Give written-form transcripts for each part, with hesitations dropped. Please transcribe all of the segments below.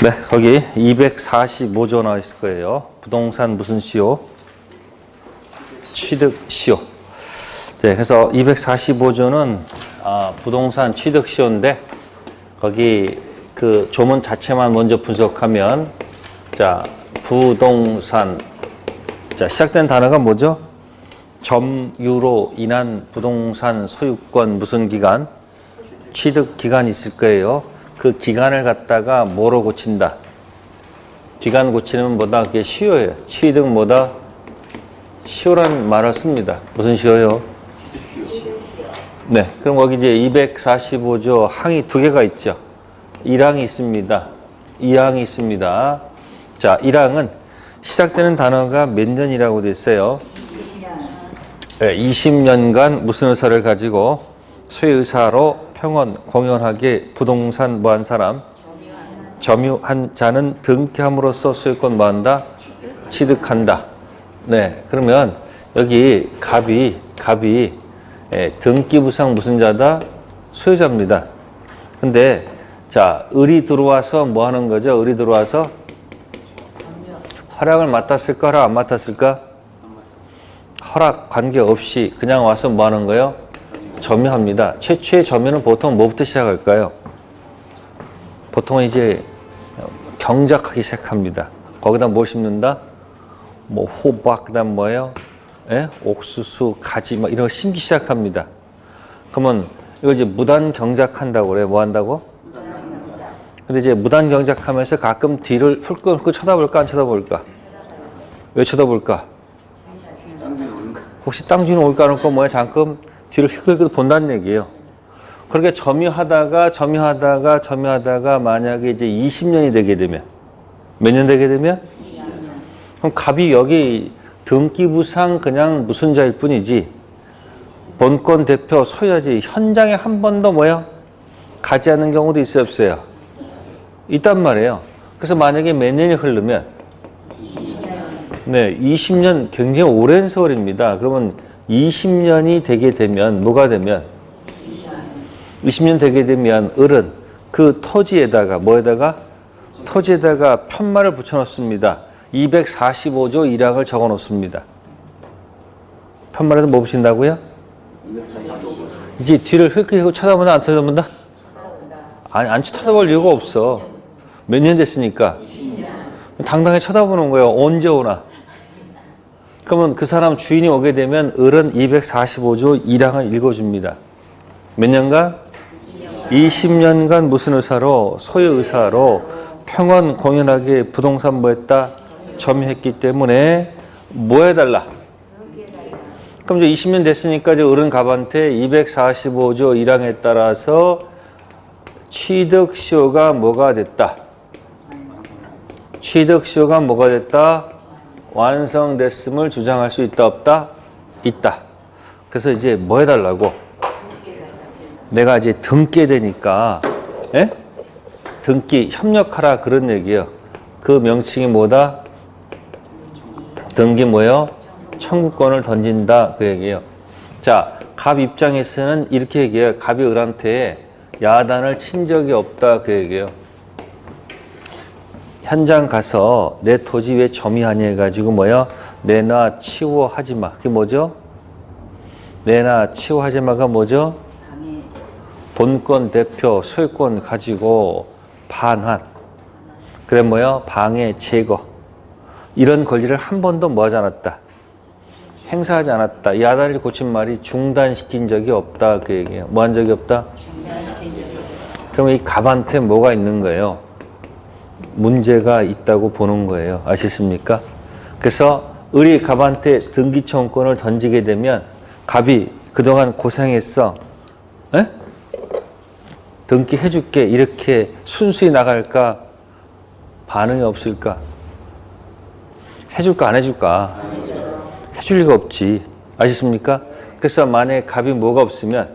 네, 거기 245조 나와 있을 거예요. 부동산 무슨 시효? 취득 시효. 네, 그래서 245조는 부동산 취득 시효인데 거기 그 조문 자체만 먼저 분석하면 자, 부동산 자, 시작된 단어가 뭐죠? 점유로 인한 부동산 소유권 무슨 기간? 취득 기간이 있을 거예요. 그 기간을 갖다가 뭐로 고친다? 기간 고치는 뭐다? 그게 시효예요. 취득 뭐다? 시효라는 말을 씁니다. 무슨 시효요? 네. 그럼 거기 이제 245조 항이 두 개가 있죠. 1항이 있습니다. 2항이 있습니다. 자, 1항은 시작되는 단어가 몇 년이라고 돼 있어요? 20년간 무슨 의사를 가지고 소유의사로 평원, 공연하게 부동산 뭐한 사람? 점유한 자는 등기함으로써 소유권 뭐한다? 취득한다. 네, 그러면 여기 갑이 등기부상 무슨 자다? 소유자입니다. 근데 자, 을이 들어와서 뭐 하는 거죠? 을이 들어와서 허락을 맡았을까? 허락 안 맡았을까? 허락 관계없이 그냥 와서 뭐 하는 거예요? 점유합니다. 최초의 점유는 보통 뭐부터 시작할까요? 보통은 이제 경작하기 시작합니다. 거기다 뭘 심는다? 뭐 호박, 그다음 뭐예요? 예? 옥수수, 가지 막 이런 거 심기 시작합니다. 그러면 이걸 이제 무단 경작한다고 그래요. 뭐 한다고? 근데 이제 무단 경작하면서 가끔 뒤를 훌끗훌끗 쳐다볼까 안 쳐다볼까? 왜 쳐다볼까? 혹시 땅 주인 올까 안 올까 뭐야? 잠깐 뒤를 휙휙 본다는 얘기예요. 그렇게 점유하다가 만약에 이제 20년이 되게 되면 몇 년 되게 되면? 20년. 그럼 갑이 여기 등기부상 그냥 무슨 자일 뿐이지 본권 대표 소유자지 현장에 한 번도 뭐야? 가지 않는 경우도 있어요 없어요? 있단 말이에요. 그래서 만약에 몇 년이 흐르면 20년 굉장히 오랜 세월입니다. 그러면 20년이 되게 되면 뭐가 되면 20년 되게 되면 을은 그 토지에다가 뭐에다가 토지에다가 편말을 붙여 놓습니다. 245조 1항을 적어 놓습니다. 편말에서 뭐 붙인다고요? 이제 뒤를 흘끗하고 쳐다본다 안 쳐다본다? 아니 안 쳐다볼 이유가 없어. 몇 년 됐으니까 당당히 쳐다보는 거예요. 언제 오나? 그러면 그 사람 주인이 오게 되면 을은 245조 1항을 읽어줍니다. 몇 년간? 20년간 무슨 의사로? 소유의사로 평원 공연하게 부동산 뭐 했다? 점유했기 때문에 뭐 해달라? 그럼 이제 20년 됐으니까 이제 을은 갑한테 245조 1항에 따라서 취득시효가 뭐가 됐다? 취득시효가 뭐가 됐다? 완성됐음을 주장할 수 있다 없다? 있다. 그래서 이제 뭐 해달라고? 내가 이제 등기에 되니까 등기 협력하라 그런 얘기예요. 그 명칭이 뭐다? 등기 뭐예요? 청구권을 던진다 그 얘기예요. 자, 갑 입장에서는 이렇게 얘기해요. 갑이 을한테 야단을 친 적이 없다 그 얘기예요. 현장 가서 내 토지 왜 점유하냐 해가지고 뭐야? 내놔 치워하지 마. 그게 뭐죠? 내놔 치워하지 마가 뭐죠? 본권 대표 소유권 가지고 반환. 그래 뭐야? 방해 제거. 이런 권리를 한 번도 뭐 하지 않았다? 행사하지 않았다. 야단을 고친 말이 중단시킨 적이 없다 그 얘기예요. 뭐 한 적이 없다? 그럼 이 갑한테 뭐가 있는 거예요? 문제가 있다고 보는 거예요. 아시겠습니까? 그래서 을이 갑한테 등기청구권을 던지게 되면 갑이 그동안 고생했어. 등기해줄게. 이렇게 순수히 나갈까? 반응이 없을까? 해줄까 안 해줄까? 해줄 리가 없지. 아시겠습니까? 그래서 만약에 갑이 뭐가 없으면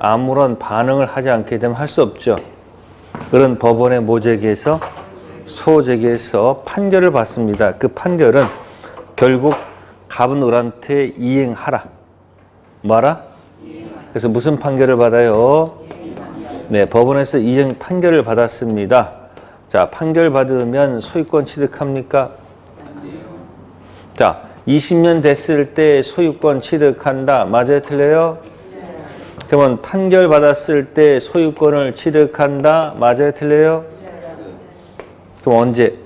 아무런 반응을 하지 않게 되면 할 수 없죠. 그런 법원에 모제기해서 소제기해서 판결을 받습니다. 그 판결은 결국 갑은 을한테 이행하라. 뭐하라? 그래서 무슨 판결을 받아요? 네, 법원에서 이행 판결을 받았습니다. 자, 판결받으면 소유권 취득합니까? 자, 20년 됐을 때 소유권 취득한다. 맞아요? 틀려요? 그러면 판결받았을 때 소유권을 취득한다. 맞아요? 틀려요? 그럼 언제?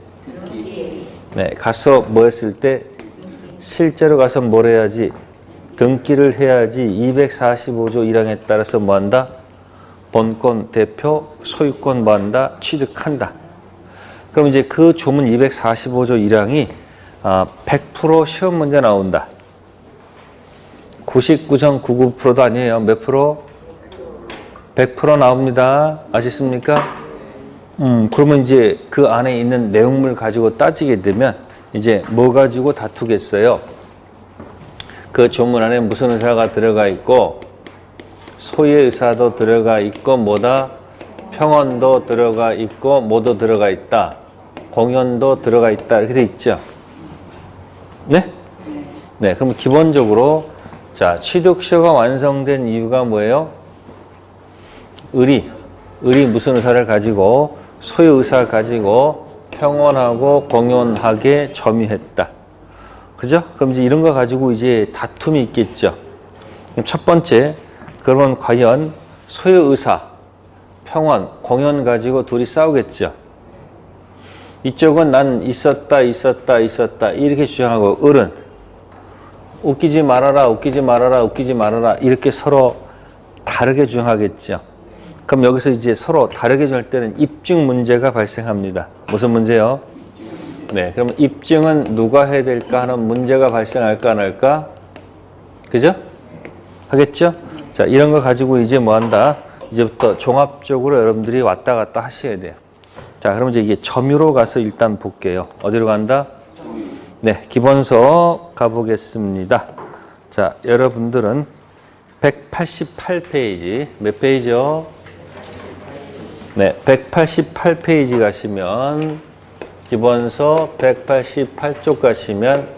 네, 가서 뭐 했을 때? 실제로 가서 뭘 해야지? 등기를 해야지. 245조 1항에 따라서 뭐 한다? 본권, 대표, 소유권 뭐 한다? 취득한다. 그럼 이제 그 조문 245조 1항이 100% 시험 문제 나온다. 99.99%도 아니에요. 몇 프로? 100% 나옵니다. 아시습니까? 그러면 이제 그 안에 있는 내용물 가지고 따지게 되면 이제 뭐 가지고 다투겠어요? 그 조문 안에 무슨 의사가 들어가 있고 소유의 의사도 들어가 있고 뭐다? 평언도 들어가 있고 뭐도 들어가 있다. 공연도 들어가 있다. 이렇게 돼 있죠. 네? 네. 그럼 기본적으로 자, 취득서가 완성된 이유가 뭐예요? 의리 무슨 의사를 가지고 소유 의사를 가지고 평온하고 공연하게 점유했다. 그죠? 그럼 이제 이런 거 가지고 이제 다툼이 있겠죠. 그럼 첫 번째, 그러면 과연 소유 의사, 평온, 공연 가지고 둘이 싸우겠죠. 이쪽은 난 있었다 이렇게 주장하고 을은 웃기지 말아라 이렇게 서로 다르게 주장하겠죠. 그럼 여기서 이제 서로 다르게 주장할 때는 입증 문제가 발생합니다. 무슨 문제요? 네, 그럼 입증은 누가 해야 될까 하는 문제가 발생할까 안 할까? 그죠? 하겠죠? 자, 이런 거 가지고 이제 뭐 한다? 이제부터 종합적으로 여러분들이 왔다 갔다 하셔야 돼요. 자, 그럼 이제 이게 점유로 가서 일단 볼게요. 어디로 간다? 네, 기본서 가보겠습니다. 자, 여러분들은 188페이지, 몇 페이지요? 네, 188페이지 가시면, 기본서 188쪽 가시면,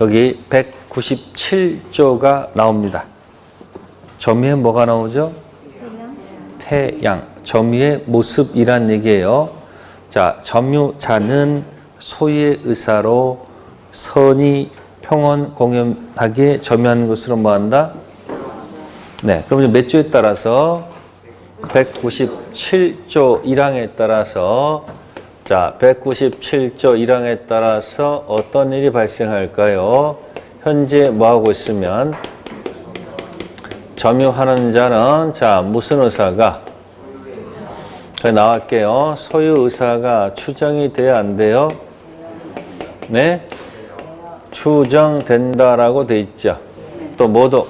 여기 197조가 나옵니다. 점유에 뭐가 나오죠? 태양. 점유의 모습이란 얘기예요. 자, 점유자는 소유의 의사로 선의, 평온, 공연하게 점유하는 것으로 뭐 한다? 네, 그럼 이제 몇 조에 따라서 197조 1항에 따라서 자, 197조 1항에 따라서 어떤 일이 발생할까요? 현재 뭐 하고 있으면 점유하는 자는 자, 무슨 의사가 나갈게요. 소유 의사가 추정이 돼야 안 돼요? 네? 추정된다라고 돼 있죠. 또 뭐도?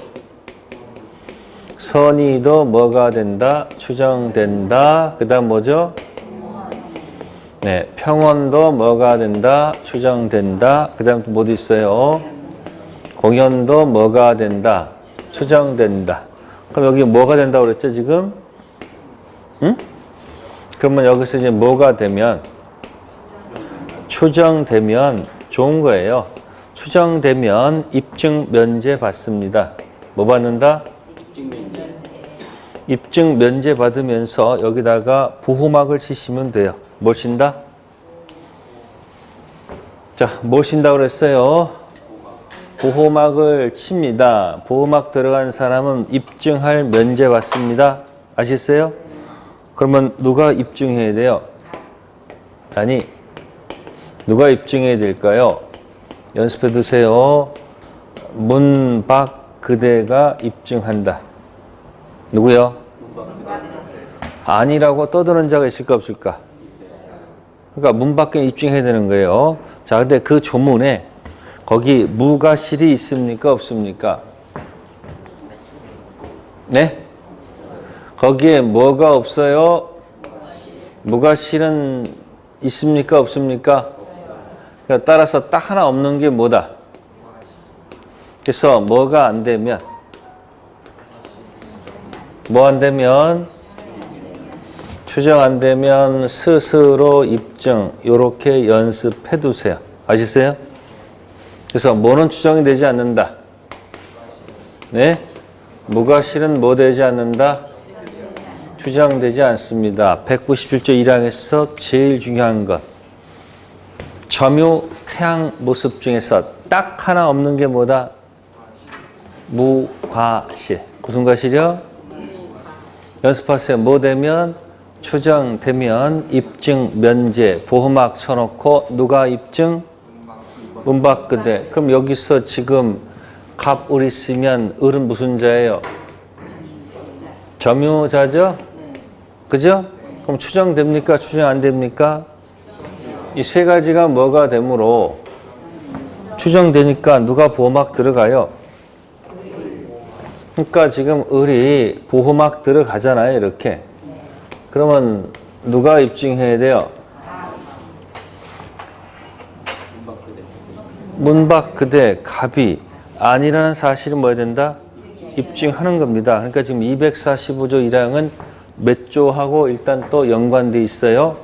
선의도 뭐가 된다? 추정된다. 그 다음 뭐죠? 네, 평온도 뭐가 된다? 추정된다. 그 다음 또 뭐도 있어요? 공연도 뭐가 된다? 추정된다. 그럼 여기 뭐가 된다고 그랬죠, 지금? 응? 그러면 여기서 이제 뭐가 되면? 추정되면 좋은 거예요. 추정되면 입증 면제 받습니다. 뭐 받는다? 입증 면제 받으면서 여기다가 보호막을 치시면 돼요. 뭘 친다? 자, 뭘 친다고 그랬어요? 보호막을 칩니다. 보호막 들어간 사람은 입증할 면제 받습니다. 아시겠어요? 그러면 누가 입증해야 돼요? 아니, 누가 입증해야 될까요? 연습해 두세요. 문박 그대가 입증한다. 누구요? 아니라고 떠드는 자가 있을까 없을까? 그러니까 문밖에 입증해야 되는 거예요. 자, 근데 그 조문에 거기 무가실이 있습니까? 없습니까? 네? 거기에 뭐가 없어요? 무가실은 있습니까? 없습니까? 따라서 딱 하나 없는 게 뭐다? 그래서 뭐가 안 되면 뭐 안 되면 추정 안 되면 스스로 입증 요렇게 연습해 두세요. 아시겠어요? 그래서 뭐는 추정이 되지 않는다. 네? 무가실은 뭐 되지 않는다? 주장되지 않습니다. 197조 1항에서 제일 중요한 것. 점유 태양 모습 중에서 딱 하나 없는 게 뭐다? 무과실. 무슨 과실이요? 연습하세요. 뭐 되면? 추정되면 입증, 면제, 보호막 쳐놓고 누가 입증? 문박그대. 그럼 여기서 지금 갑을 있으면 을은 무슨 자예요? 점유자죠? 그죠? 그럼 추정됩니까? 추정 안 됩니까? 이 세 가지가 뭐가 되므로 추정되니까 누가 보호막 들어가요? 그러니까 지금 을이 보호막 들어가잖아요. 이렇게. 그러면 누가 입증해야 돼요? 문박그대 갑이 아니라는 사실은 뭐야 된다? 입증하는 겁니다. 그러니까 지금 245조 1항은 몇 조하고 일단 또 연관돼 있어요?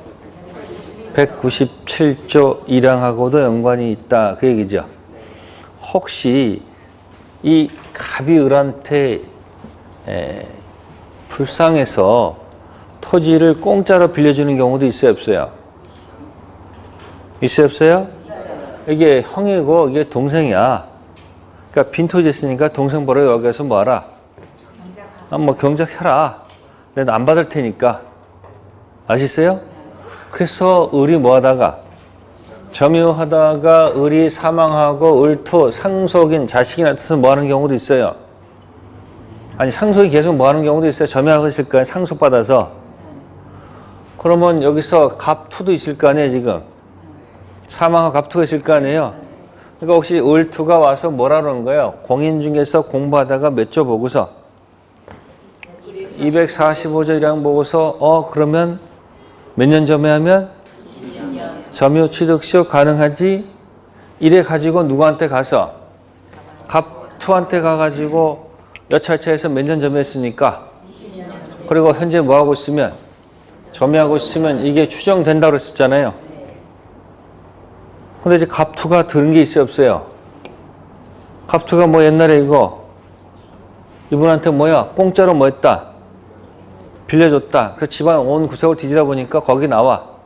197조 1항하고도 연관이 있다. 그 얘기죠. 혹시 이 갑이 을한테 불쌍해서 토지를 공짜로 빌려주는 경우도 있어요, 없어요? 있어요, 없어요? 이게 형이고 이게 동생이야. 그러니까 빈 토지 있으니까 동생 보러 여기 가서 뭐 하라? 뭐 경작해라. 내가 안 받을 테니까. 아시겠어요? 그래서 을이 뭐 하다가 점유하다가 을이 사망하고 을토 상속인 자식이 나타나서 뭐 하는 경우도 있어요. 아니 상속이 계속 뭐 하는 경우도 있어요. 점유하고 있을 거예요. 상속받아서. 그러면 여기서 갑투도 있을 거 아니에요, 지금. 사망하고 갑투가 있을 거 아니에요. 그러니까 혹시 을투가 와서 뭐라 그러는 거예요? 공인 중에서 공부하다가 몇 조 보고서 245조 1항 보고서 그러면 몇 년 점유하면? 점유 취득시효 가능하지? 이래 가지고 누구한테 가서? 갑투한테 가가지고 여차차해서 몇 년 점유했으니까 그리고 현재 뭐하고 있으면? 점유하고 있으면 이게 추정된다고 그랬었잖아요. 근데 이제 갑투가 들은 게 있어요, 없어요? 갑투가 뭐 옛날에 이분한테 뭐야? 공짜로 뭐 했다? 빌려줬다. 그래서 집안 온 구석을 뒤지다 보니까 거기 나와.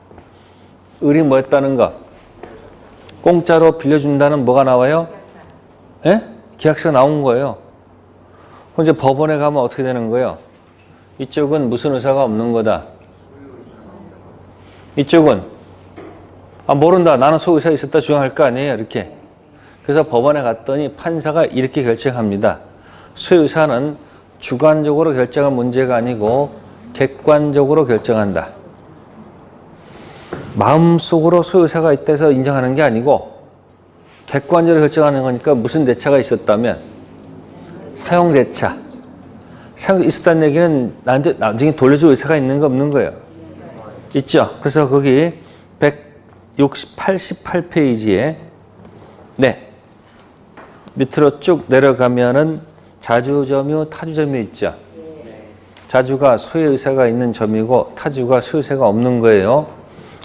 을이 뭐 했다는 거? 공짜로 빌려준다는 뭐가 나와요? 예? 계약서가 나온 거예요. 그럼 이제 법원에 가면 어떻게 되는 거예요? 이쪽은 무슨 의사가 없는 거다. 이쪽은 모른다. 나는 소유의사 있었다 주장할 거 아니에요. 이렇게. 그래서 법원에 갔더니 판사가 이렇게 결정합니다. 소유의사는 주관적으로 결정한 문제가 아니고 객관적으로 결정한다. 마음속으로 소유의사가 있다 해서 인정하는 게 아니고 객관적으로 결정하는 거니까 무슨 대차가 있었다면 사용대차. 사용 있었다는 얘기는 나한테 나중에 돌려줄 의사가 있는 거 없는 거예요. 있죠. 그래서 거기 188페이지에 밑으로 쭉 내려가면은 자주점유, 타주점유 있죠. 자주가 소유의 의사가 있는 점이고 타주가 소유의 의사가 없는 거예요.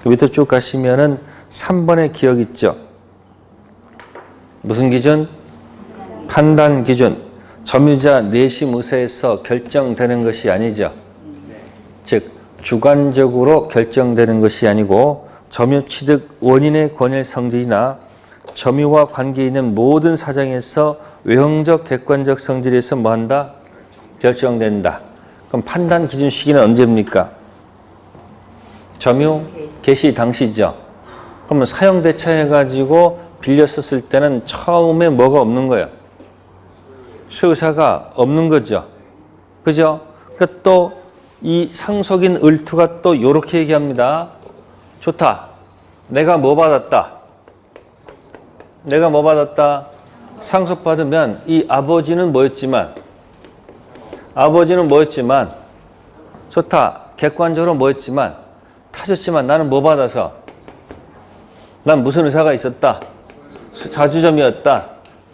밑으로 쭉 가시면은 3번의 기억 있죠. 무슨 기준? 판단 기준. 점유자 내심 의사에서 결정되는 것이 아니죠. 즉 주관적으로 결정되는 것이 아니고 점유 취득 원인의 권일 성질이나 점유와 관계 있는 모든 사정에서 외형적 객관적 성질에서 뭐한다? 결정된다. 그럼 판단 기준 시기는 언제입니까? 점유 개시 당시죠. 그러면 사용 대차해가지고 빌렸었을 때는 처음에 뭐가 없는 거예요? 소유사가 없는 거죠. 그죠? 그러니까 또 이 상속인 을투가 또 이렇게 얘기합니다. 좋다. 내가 뭐 받았다? 내가 뭐 받았다? 상속받으면 이 아버지는 뭐였지만 좋다. 객관적으로 뭐였지만 타줬지만 나는 뭐 받아서? 난 무슨 의사가 있었다? 자주점이었다.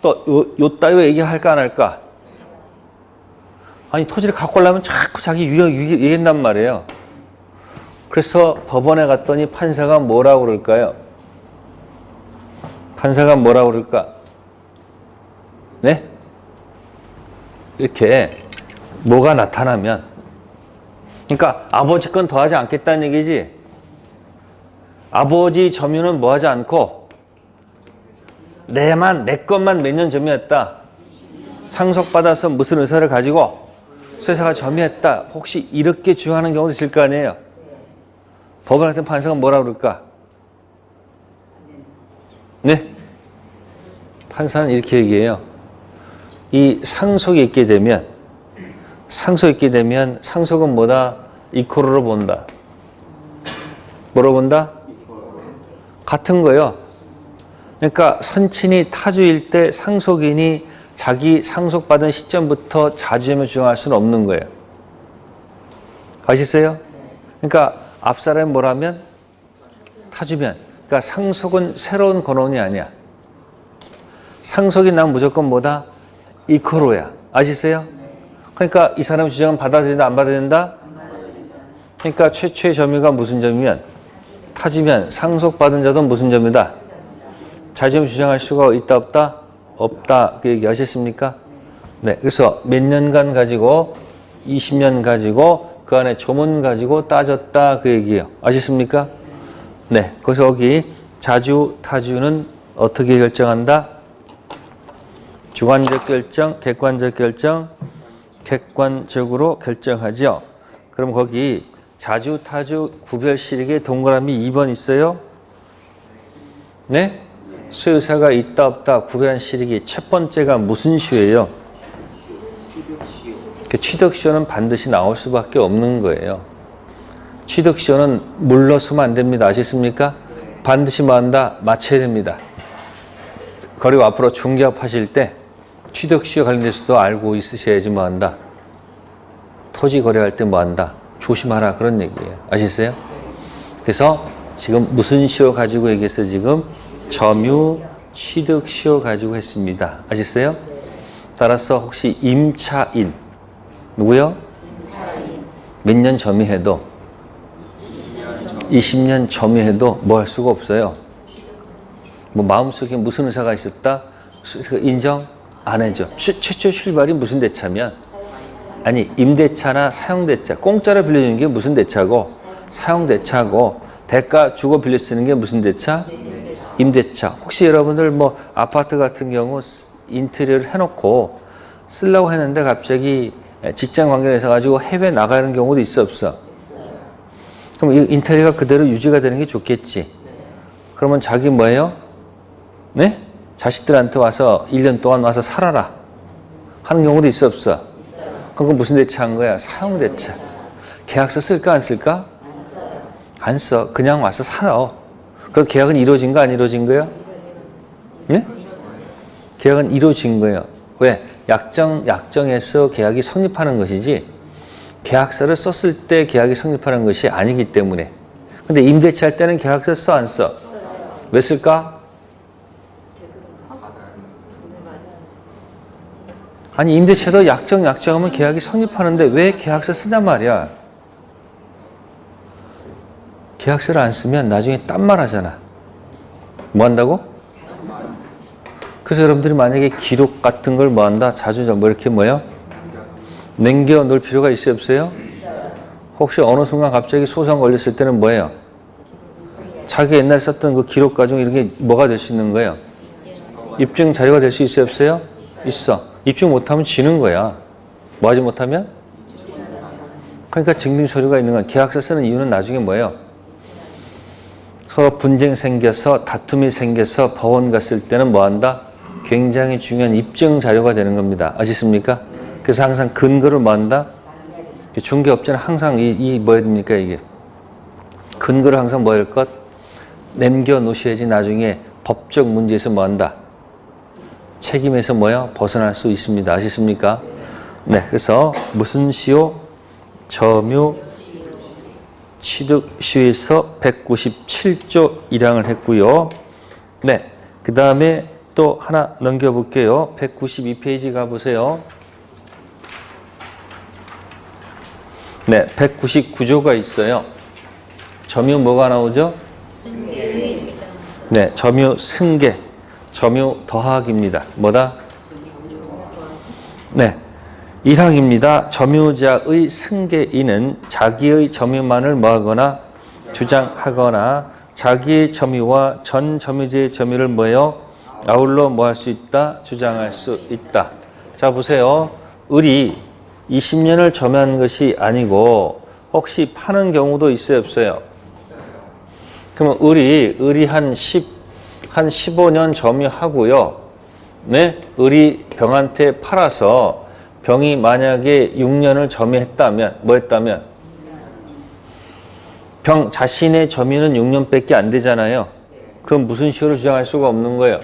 또 요 따위로 얘기할까 안 할까? 아니 토지를 갖고 오려면 자꾸 자기 유형 얘기한단 말이에요. 그래서 법원에 갔더니 판사가 뭐라고 그럴까요? 판사가 뭐라고 그럴까? 네? 이렇게 뭐가 나타나면 그러니까 아버지 건 더하지 않겠다는 얘기지. 아버지 점유는 뭐 하지 않고 내 것만 몇 년 점유했다. 상속받아서 무슨 의사를 가지고 수의사가 점유했다. 혹시 이렇게 주장하는 경우도 있을 거 아니에요. 법원 같은 판사가 뭐라 그럴까? 네? 판사는 이렇게 얘기해요. 이 상속이 있게 되면 상속은 뭐다? 이코로로 본다. 뭐로 본다? 같은 거예요. 그러니까 선친이 타주일 때 상속인이 자기 상속받은 시점부터 자주점을 주장할 수는 없는 거예요. 아시겠어요? 그러니까 앞사람이 뭐라면 타주면. 그러니까 상속은 새로운 권한이 아니야. 상속이 나면 무조건 뭐다? 이코로야. 아시겠어요? 그러니까 이 사람 주장은 받아들인다, 안 받아들인다? 그러니까 최초의 점유가 무슨 점이면? 타주면 상속받은 자도 무슨 점이다? 자주점 주장할 수가 있다, 없다? 없다. 그 얘기 하셨습니까? 네. 그래서 몇 년간 가지고 20년 가지고 그 안에 조문 가지고 따졌다. 그 얘기예요. 아셨습니까? 네. 그래서 여기 자주, 타주는 어떻게 결정한다? 주관적 결정, 객관적 결정, 객관적으로 결정하죠. 그럼 거기 자주, 타주, 구별 실익에 동그라미 2번 있어요? 네? 수의사가 있다, 없다, 구별한 실익이 첫 번째가 무슨 시효예요? 취득시효는 반드시 나올 수밖에 없는 거예요. 취득시효는 물러서면 안 됩니다. 아시겠습니까? 반드시 뭐 한다? 맞춰야 됩니다. 그리고 앞으로 중개업 하실 때 취득시효 관련돼서도 알고 있으셔야지 뭐 한다? 토지 거래할 때 뭐 한다? 조심하라 그런 얘기예요. 아시겠어요? 그래서 지금 무슨 시효 가지고 얘기했어요? 지금 점유 취득시효 가지고 했습니다. 아시겠어요? 따라서 혹시 임차인 누구요? 몇 년 점유해도 20년 점유해도 뭐 할 수가 없어요. 뭐 마음속에 무슨 의사가 있었다? 인정? 안 해줘. 최초 출발이 무슨 대차면 아니 임대차나 사용대차 공짜로 빌려주는 게 무슨 대차고 사용대차고 대가 주고 빌려 쓰는 게 무슨 대차? 임대차. 혹시 여러분들 뭐 아파트 같은 경우 인테리어를 해놓고 쓰려고 했는데 갑자기 직장 관계에서 가지고 해외 나가는 경우도 있어 없어? 그럼 이 인테리어가 그대로 유지가 되는 게 좋겠지. 그러면 자기 뭐예요? 네? 자식들한테 와서 1년 동안 와서 살아라 하는 경우도 있어 없어? 그럼 무슨 대차한 거야? 사용대차. 계약서 쓸까 안 쓸까? 안 써. 그냥 와서 살아. 그래서 계약은 이루어진 거 안 이루어진 거예요? 네? 계약은 이루어진 거예요. 왜? 약정에서 계약이 성립하는 것이지 계약서를 썼을 때 계약이 성립하는 것이 아니기 때문에. 근데 임대차 할 때는 계약서 써 안 써? 왜 쓸까? 아니 임대차도 약정하면 계약이 성립하는데 왜 계약서 쓰냔 말이야. 계약서를 안 쓰면 나중에 딴말 하잖아. 뭐 한다고? 그래서 여러분들이 만약에 기록 같은 걸 뭐 한다? 자주 뭐 이렇게 뭐요? 남겨놓을 필요가 있어요 없어요? 혹시 어느 순간 갑자기 소송 걸렸을 때는 뭐예요? 자기 옛날 썼던 그 기록 가지고 이런 게 뭐가 될 수 있는 거예요? 입증 자료가 될 수 있어요 없어요? 있어. 입증 못하면 지는 거야. 뭐 하지 못하면? 그러니까 증빙 서류가 있는 건 계약서 쓰는 이유는 나중에 뭐예요? 서로 분쟁 생겨서 다툼이 생겨서 법원 갔을 때는 뭐 한다? 굉장히 중요한 입증 자료가 되는 겁니다. 아시겠습니까? 그래서 항상 근거를 뭐 한다? 중개업자는 항상 뭐 해야 됩니까 이게? 근거를 항상 뭐 할 것? 남겨놓으셔야지 나중에 법적 문제에서 뭐 한다? 책임에서 뭐야? 벗어날 수 있습니다. 아시겠습니까? 네, 그래서 무슨 시효? 점유 취득시효에서 197조 1항을 했고요. 네, 그 다음에 또 하나 넘겨볼게요. 192페이지 가보세요. 네, 199조가 있어요. 점유 뭐가 나오죠? 승계. 네, 점유 승계. 점유 더하기입니다. 뭐다? 네. 1항입니다. 점유자의 승계인은 자기의 점유만을 뭐하거나 주장하거나 자기의 점유와 전 점유자의 점유를 뭐예요? 아울러 뭐할 수 있다? 주장할 수 있다. 자 보세요. 을이 20년을 점유한 것이 아니고 혹시 파는 경우도 있어요, 없어요? 그러면 을이 한 15년 점유하고요. 네? 을이 병한테 팔아서 병이 만약에 6년을 점유했다면, 뭐 했다면? 병 자신의 점유는 6년밖에 안 되잖아요. 그럼 무슨 시효를 주장할 수가 없는 거예요?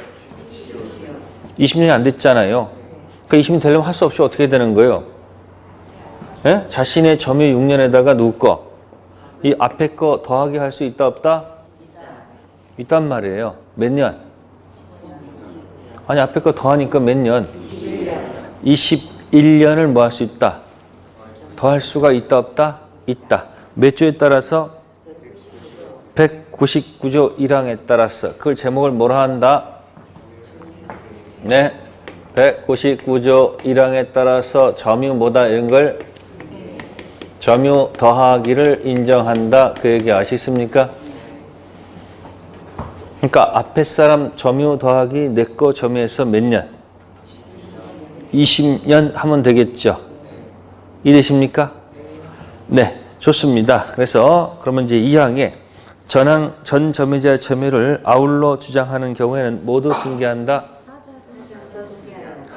20년이 안 됐잖아요. 그 20년 되려면 할 수 없이 어떻게 되는 거예요? 예? 자신의 점유 6년에다가 누구 거? 이 앞에 거 더하기 할 수 있다, 없다? 있단 말이에요. 몇 년? 아니, 앞에 거 더하니까 몇 년? 21년을 뭐 할 수 있다? 더할 수가 있다, 없다? 있다. 몇 조에 따라서? 199조 1항에 따라서. 그걸 제목을 뭐라 한다? 네. 199조 1항에 따라서 점유 뭐다? 이런 걸 점유 더하기를 인정한다. 그 얘기 아시습니까? 그러니까 앞에 사람 점유 더하기 내 거 점유해서 몇 년? 20년 하면 되겠죠. 이해되십니까? 네, 좋습니다. 그래서 그러면 이제 2항에 전 점유자의 점유를 아울러 주장하는 경우에는 모두 승계한다.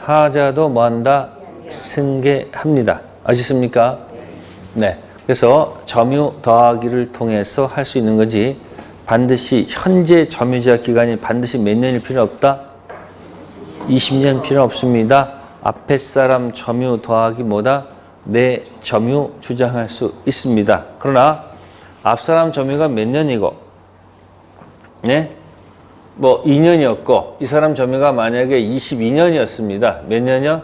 하자도 뭐한다? 승계합니다. 아시습니까? 네. 그래서 점유 더하기를 통해서 할 수 있는 거지 반드시 현재 점유자 기간이 반드시 몇 년일 필요 없다? 20년 필요 없습니다. 앞에 사람 점유 더하기 뭐다? 내 점유 주장할 수 있습니다. 그러나 앞 사람 점유가 몇 년이고 네? 뭐 2년이었고 이 사람 점유가 만약에 22년이었습니다. 몇 년이요?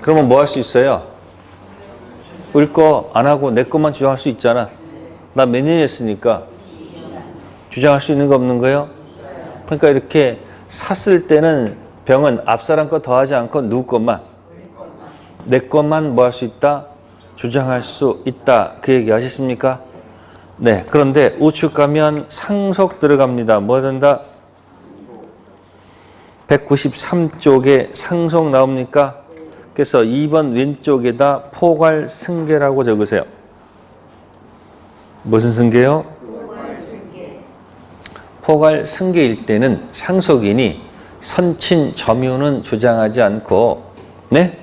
그러면 뭐 할 수 있어요? 을 거 안 하고 내 것만 주장할 수 있잖아. 나 몇 년이었으니까 주장할 수 있는 거 없는 거예요? 그러니까 이렇게 샀을 때는 병은 앞 사람 거 더하지 않고 누구 것만 내 것만 뭐 할 수 있다? 주장할 수 있다. 그 얘기 아셨습니까? 네. 그런데 우측 가면 상속 들어갑니다. 뭐 된다? 193쪽에 상속 나옵니까? 그래서 2번 왼쪽에다 포괄 승계라고 적으세요. 무슨 승계요? 포괄 승계일 때는 상속인이 선친 점유는 주장하지 않고 네?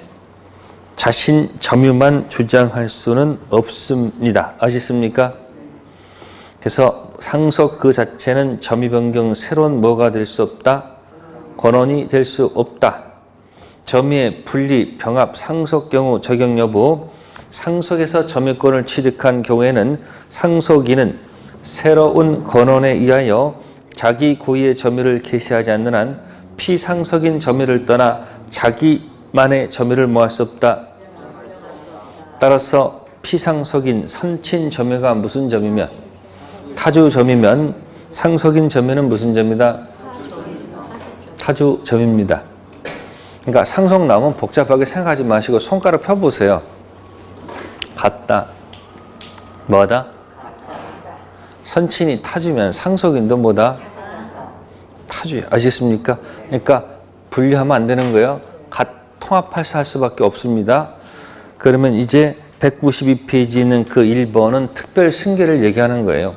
자신 점유만 주장할 수는 없습니다. 아시습니까? 그래서 상속 그 자체는 점유 변경 새로운 뭐가 될 수 없다? 권원이 될 수 없다. 점유의 분리, 병합, 상속 경우 적용 여부 상속에서 점유권을 취득한 경우에는 상속인은 새로운 권원에 의하여 자기 고유의 점유를 개시하지 않는 한 피상속인 점유를 떠나 자기만의 점유를 뭐 할 수 없다. 따라서 피상속인 선친 점유가 무슨 점이면 타주 점이면 상속인 점유는 무슨 점이다? 타주 점입니다. 그러니까 상속 나오면 복잡하게 생각하지 마시고 손가락 펴보세요. 같다. 뭐다? 선친이 타주면 상속인도 뭐다? 타주야. 아시겠습니까? 그러니까 분리하면 안 되는 거예요. 통합해서 할 수밖에 없습니다. 그러면 이제 192페이지에 있는 그 1번은 특별 승계를 얘기하는 거예요.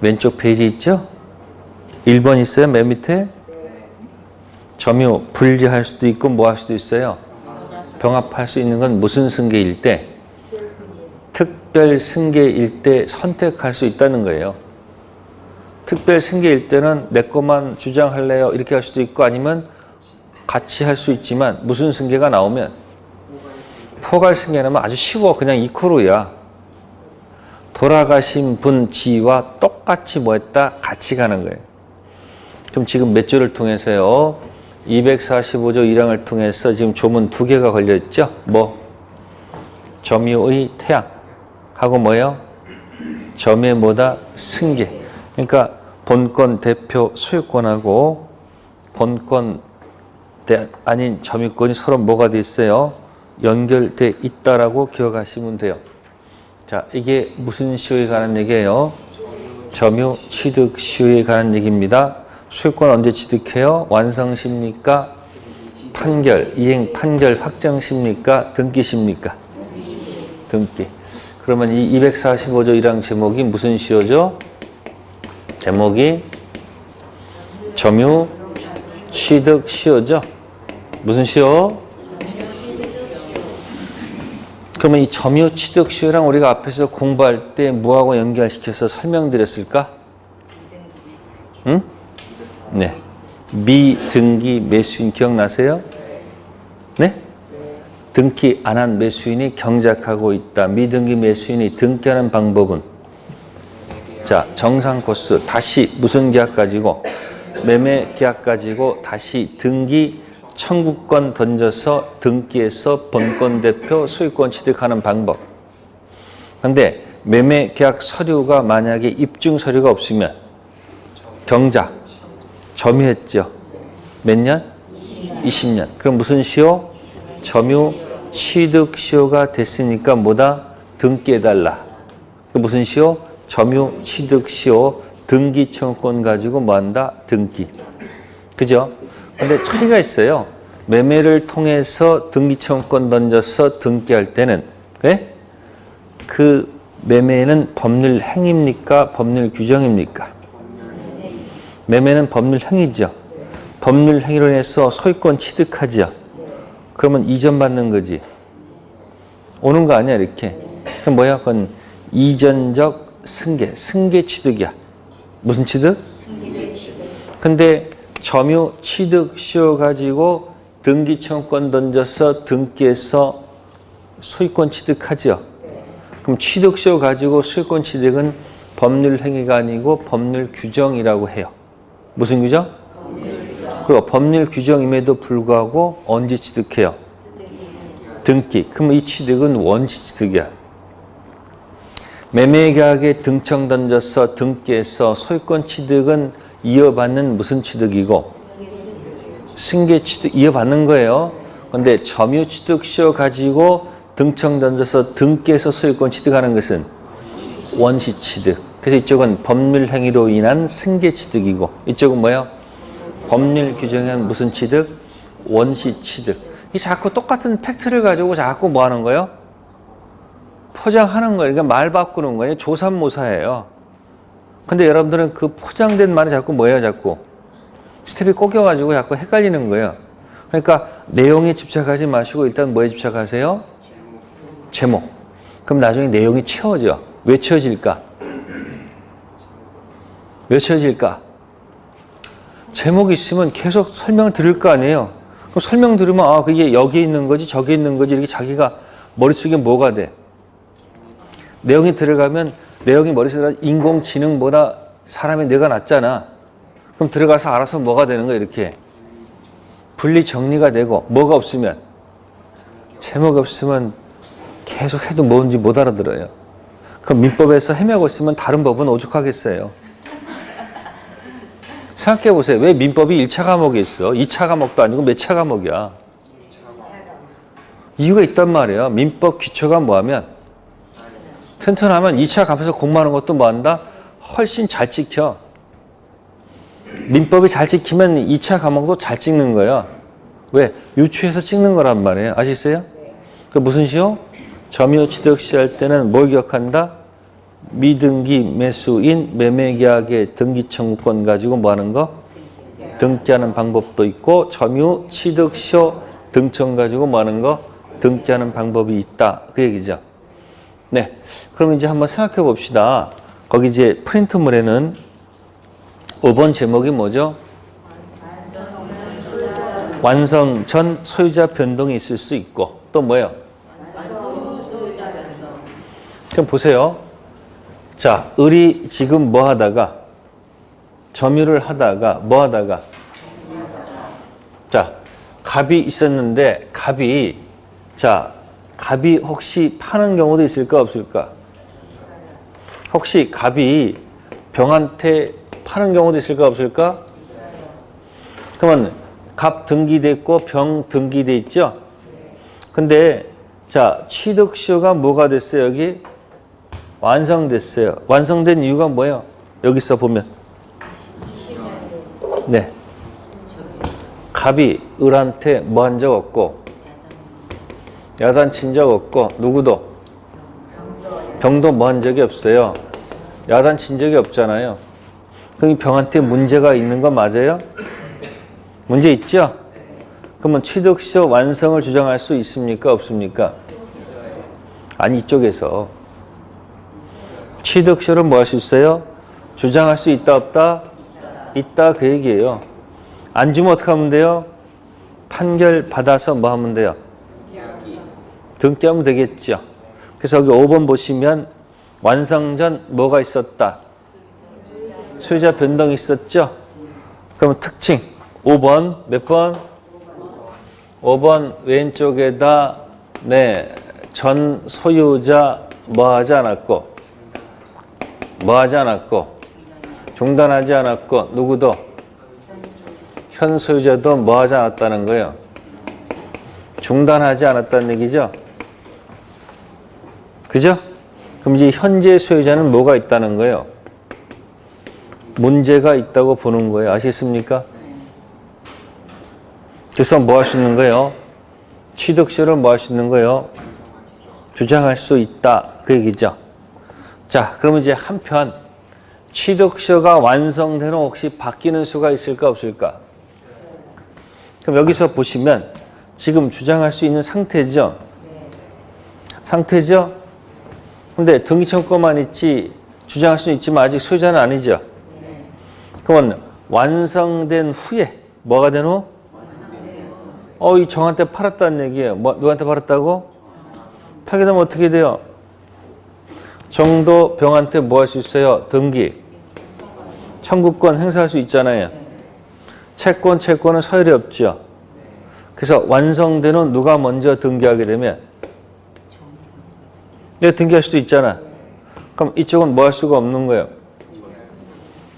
왼쪽 페이지 있죠? 1번 있어요? 맨 밑에? 점유 분리할 수도 있고 뭐 할 수도 있어요? 병합할 수 있는 건 무슨 승계일 때? 특별 승계일 때 선택할 수 있다는 거예요. 특별 승계일 때는 내 것만 주장할래요? 이렇게 할 수도 있고 아니면 같이 할 수 있지만 무슨 승계가 나오면 포괄 승계는 아주 쉬워. 그냥 이코르야. 돌아가신 분 지와 똑같이 뭐 했다? 같이 가는 거예요. 그럼 지금 몇 조를 통해서요? 245조 1항을 통해서 지금 조문 2개가 걸려있죠? 뭐? 점유의 태양하고 뭐예요? 점유의 뭐다? 승계. 그러니까 본권 대표 소유권하고 본권 아닌 점유권이 서로 뭐가 돼 있어요? 연결돼 있다라고 기억하시면 돼요. 자, 이게 무슨 시효에 관한 얘기예요? 점유 취득 시효에 관한 얘기입니다. 소유권 언제 취득해요? 완성시입니까? 판결, 이행 판결 확정시입니까? 등기시입니까? 등기. 그러면 이 245조 1항 제목이 무슨 시효죠? 제목이 점유 취득 시효죠? 무슨 시효? 그러면 이 점유 취득 시효랑 우리가 앞에서 공부할 때 뭐하고 연결시켜서 설명드렸을까? 응? 네. 미등기 매수인 기억나세요? 네? 등기 안 한 매수인이 경작하고 있다. 미등기 매수인이 등기하는 방법은? 자, 정상 코스. 다시 무슨 계약 가지고? 매매 계약 가지고 다시 등기 청구권 던져서 등기해서 번권대표 소유권 취득하는 방법. 그런데 매매 계약 서류가 만약에 입증 서류가 없으면 경작, 점유했죠. 몇 년? 20년. 그럼 무슨 시효? 점유 취득 시효가 됐으니까 뭐다? 등기해달라. 그 무슨 시효? 점유 취득 시효. 등기 청구권 가지고 뭐 한다? 등기. 그죠? 근데 차이가 있어요. 매매를 통해서 등기 청구권 던져서 등기할 때는 네? 그 매매는 법률 행위입니까? 법률 규정입니까? 매매는 법률 행위죠. 법률 행위로 인해서 소유권 취득하죠. 그러면 이전받는 거지. 오는 거 아니야 이렇게. 그럼 뭐야? 그건 이전적 승계, 승계 취득이야. 무슨 취득? 근데 점유 취득 시효 가지고 등기 청구권 던져서 등기해서 소유권 취득하죠. 그럼 취득 시효 가지고 소유권 취득은 법률 행위가 아니고 법률 규정이라고 해요. 무슨 규정? 그리고 법률 규정임에도 불구하고 언제 취득해요? 등기. 그럼 이 취득은 원시 취득이야. 매매 계약에 등청 던져서 등기해서 소유권 취득은 이어받는 무슨 취득이고? 승계 취득 이어받는 거예요. 그런데 점유 취득 시효 가지고 등청 던져서 등기해서 소유권 취득하는 것은 원시 취득. 그래서 이쪽은 법률 행위로 인한 승계 취득이고 이쪽은 뭐예요? 법률 규정에 한 무슨 취득? 원시 취득. 이 자꾸 똑같은 팩트를 가지고 자꾸 뭐 하는 거예요? 포장하는 거예요. 그러니까 말 바꾸는 거예요. 조삼모사예요. 근데 여러분들은 그 포장된 말을 자꾸 뭐예요? 자꾸 스텝이 꺾여가지고 자꾸 헷갈리는 거예요. 그러니까 내용에 집착하지 마시고 일단 뭐에 집착하세요? 제목. 그럼 나중에 내용이 채워져. 왜 채워질까? 왜 채워질까? 제목이 있으면 계속 설명을 들을 거 아니에요. 그럼 설명 들으면 아 그게 여기 있는 거지 저기 있는 거지 이렇게 자기가 머릿속에 뭐가 돼? 내용이 들어가면 내용이 머릿속에 인공지능보다 사람의 뇌가 낫잖아. 그럼 들어가서 알아서 뭐가 되는 거야 이렇게. 분리 정리가 되고 뭐가 없으면 제목이 없으면 계속 해도 뭔지 못 알아들어요. 그럼 민법에서 헤매고 있으면 다른 법은 오죽하겠어요. 생각해 보세요. 왜 민법이 1차 과목이 있어? 2차 과목도 아니고 몇 차 과목이야? 이유가 있단 말이에요. 민법 기초가 뭐하면 튼튼하면 2차 과목에서 공부하는 것도 뭐한다? 훨씬 잘 찍혀. 민법이 잘 찍히면 2차 과목도 잘 찍는 거야. 왜? 유추해서 찍는 거란 말이에요. 아시겠어요? 그 무슨 시효? 점유 취득 시효 할 때는 뭘 기억한다? 미등기 매수인 매매계약의 등기 청구권 가지고 뭐 하는 거? 등기하는 방법도 있고 점유 취득 시효 등청 가지고 뭐 하는 거? 등기하는 방법이 있다. 그 얘기죠. 네. 그럼 이제 한번 생각해 봅시다. 거기 이제 프린트물에는 5번 제목이 뭐죠? 완성 전 소유자 변동이 있을 수 있고 또 뭐예요? 그럼 보세요. 자, 을이 지금 뭐 하다가 점유를 하다가 뭐 하다가 자, 갑이 있었는데 갑이 혹시 파는 경우도 있을까 없을까? 혹시 갑이 병한테 파는 경우도 있을까 없을까? 그러면 갑 등기돼 있고 병 등기돼 있죠? 근데 자, 취득시효가 뭐가 됐어요? 여기 완성됐어요. 완성된 이유가 뭐예요? 여기서 보면 네, 갑이 을한테 뭐 한 적 없고 야단친 적 없고 누구도 병도 뭐 한 적이 없어요. 야단친 적이 없잖아요. 그럼 이 병한테 문제가 있는 거 맞아요? 문제 있죠? 그러면 취득시효 완성을 주장할 수 있습니까? 없습니까? 아니, 이쪽에서 취득시효를 뭐 할 수 있어요? 주장할 수 있다 없다? 있다, 그 얘기예요. 안 주면 어떻게 하면 돼요? 판결 받아서 뭐 하면 돼요? 등기하면 되겠죠. 그래서 여기 5번 보시면 완성 전 뭐가 있었다? 소유자 변동이 있었죠? 그러면 특징 5번 몇 번? 5번 왼쪽에다 네, 전 소유자 뭐 하지 않았고 중단하지 않았고 누구도 현 소유자도 뭐 하지 않았다는 거예요. 중단하지 않았다는 얘기죠. 그죠? 그럼 이제 현재 소유자는 뭐가 있다는 거예요? 문제가 있다고 보는 거예요. 아시겠습니까? 그래서 뭐 할 수 있는 거예요? 취득시효를 뭐 할 수 있는 거예요? 주장할 수 있다, 그 얘기죠. 자, 그러면 이제 한편 취득시효가 완성되는 혹시 바뀌는 수가 있을까 없을까? 그럼 여기서 보시면 지금 주장할 수 있는 상태죠? 상태죠? 근데 등기청구만 있지 주장할 수는 있지만 아직 소유자는 아니죠? 그러면 완성된 후에 뭐가 된 후? 이 정한테 팔았다는 얘기예요. 누구한테 팔았다고? 팔게 되면 어떻게 돼요? 정도 병한테 뭐 할 수 있어요? 등기. 청구권 행사할 수 있잖아요. 채권은 서열이 없죠. 그래서 완성된 후 누가 먼저 등기하게 되면 내가 등기할 수도 있잖아. 그럼 이쪽은 뭐 할 수가 없는 거예요?